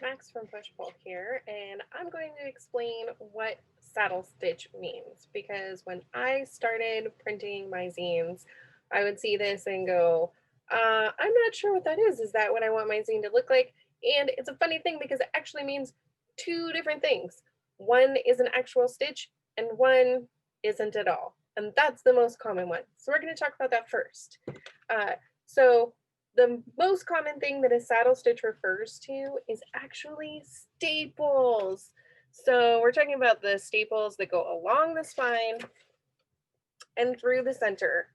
Max from Push Pull here, and I'm going to explain what saddle stitch means, because when I started printing my zines, I would see this and go, I'm not sure what that is. Is that what I want my zine to look like? And it's a funny thing because it actually means two different things. One is an actual stitch and one isn't at all. And that's the most common one. So we're going to talk about that first. So the most common thing that a saddle stitch refers to is actually staples. So we're talking about the staples that go along the spine and through the center.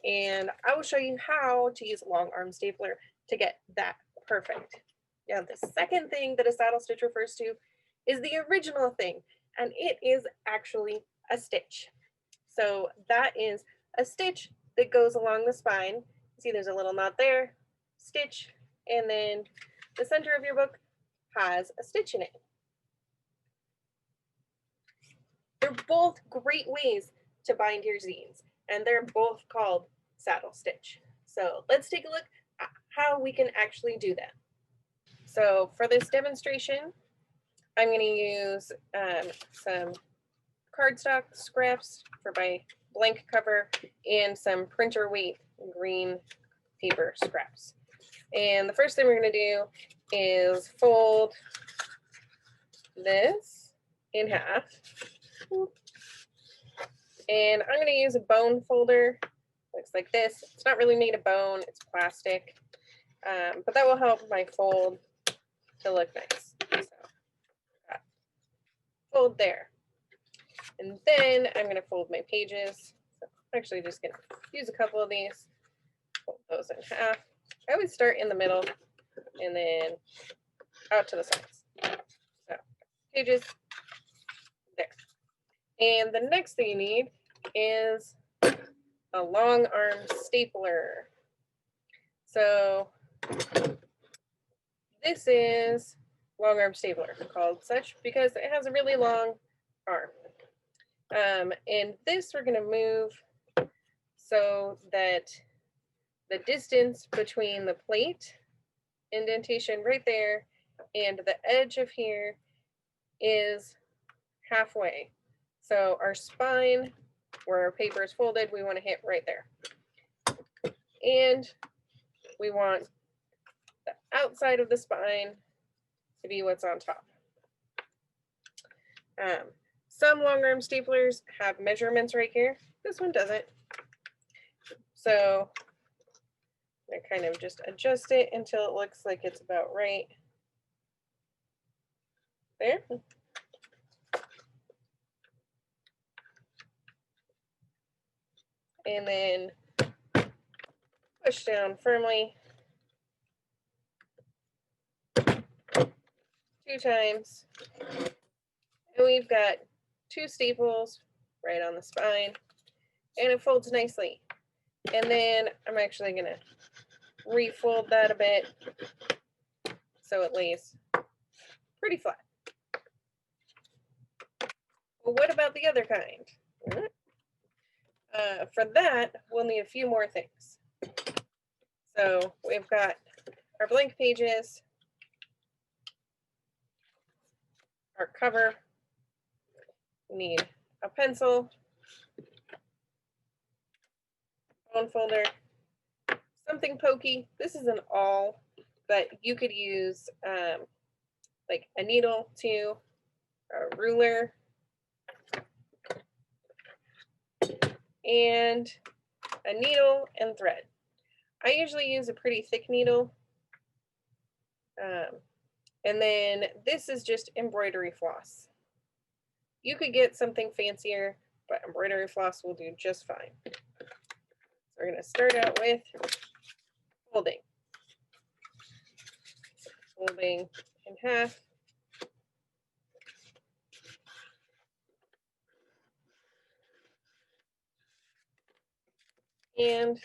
And I will show you how to use a long arm stapler to get that perfect. Now, the second thing that a saddle stitch refers to is the original thing, and it is actually a stitch. So that is a stitch that goes along the spine. See, there's a little knot there, stitch, and then the center of your book has a stitch in it. They're both great ways to bind your zines, and they're both called saddle stitch. So let's take a look at how we can actually do that. So for this demonstration, I'm going to use some cardstock scraps for my blank cover and some printer weight green paper scraps. And the first thing we're going to do is fold this in half. And I'm going to use a bone folder. Looks like this. It's not really made of bone, it's plastic. But that will help my fold to look nice. So, fold there. And then I'm going to fold my pages. So I'm actually just going to use a couple of these, fold those in half. I always start in the middle and then out to the sides. So pages there. And the next thing you need is a long arm stapler. So this is long arm stapler, called such because it has a really long arm. And this we're going to move so that the distance between the plate indentation right there and the edge of here is halfway. So our spine, where our paper is folded, we want to hit right there. And we want the outside of the spine to be what's on top. Some long arm staplers have measurements right here. This one doesn't. So I kind of just adjust it until it looks like it's about right there. And then push down firmly 2 times. And we've got 2 staples right on the spine, and it folds nicely. And then I'm actually going to refold that a bit so it lays pretty flat. Well, what about the other kind? For that, we'll need a few more things. So we've got our blank pages, our cover, we need a pencil, bone folder, something pokey. This is an awl, but you could use like a needle too, a ruler, and a needle and thread. I usually use a pretty thick needle. And then this is just embroidery floss. You could get something fancier, but embroidery floss will do just fine. So we're going to start out with folding. Folding in half. And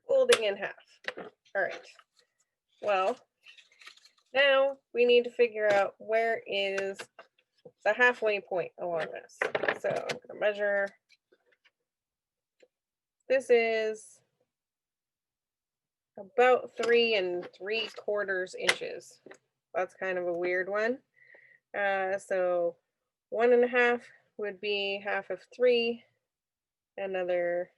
folding in half. All right. Well, now we need to figure out where is the halfway point along this. So I'm going to measure. This is about 3 3/4 inches. That's kind of a weird one. So 1.5 would be half of 3, another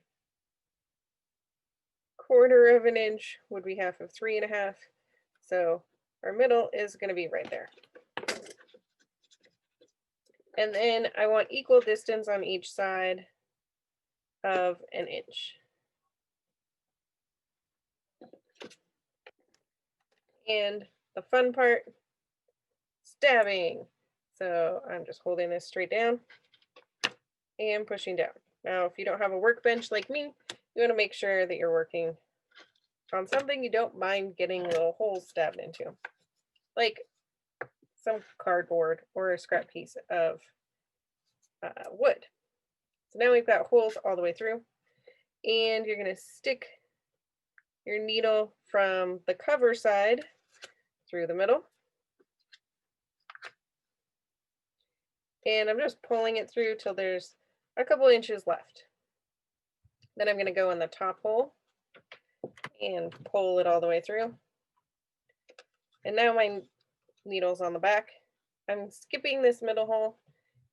1/4 of an inch would be half of 3.5. So our middle is going to be right there. And then I want equal distance on each side of an inch. And the fun part, stabbing. So I'm just holding this straight down and pushing down. Now, if you don't have a workbench like me, you want to make sure that you're working on something you don't mind getting little holes stabbed into, like some cardboard or a scrap piece of wood. So now we've got holes all the way through, and you're going to stick your needle from the cover side through the middle. And I'm just pulling it through till there's a couple inches left. Then I'm going to go in the top hole and pull it all the way through. And now my needle's on the back. I'm skipping this middle hole,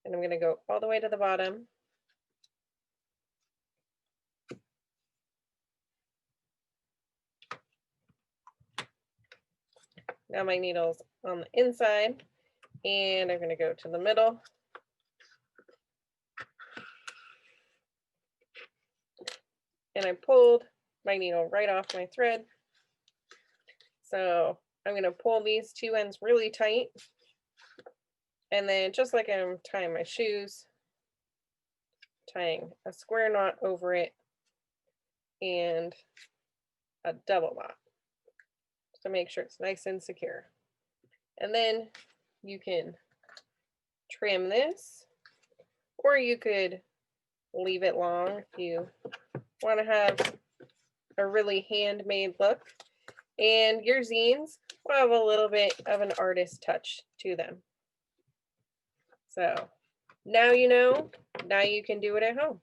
and I'm going to go all the way to the bottom. Now my needle's on the inside, and I'm going to go to the middle. And I pulled my needle right off my thread. So I'm going to pull these two ends really tight. And then just like I'm tying my shoes, tying a square knot over it and a double knot to make sure it's nice and secure. And then you can trim this, or you could leave it long if you want to have a really handmade look. And your zines will have a little bit of an artist touch to them. So now you know, now you can do it at home.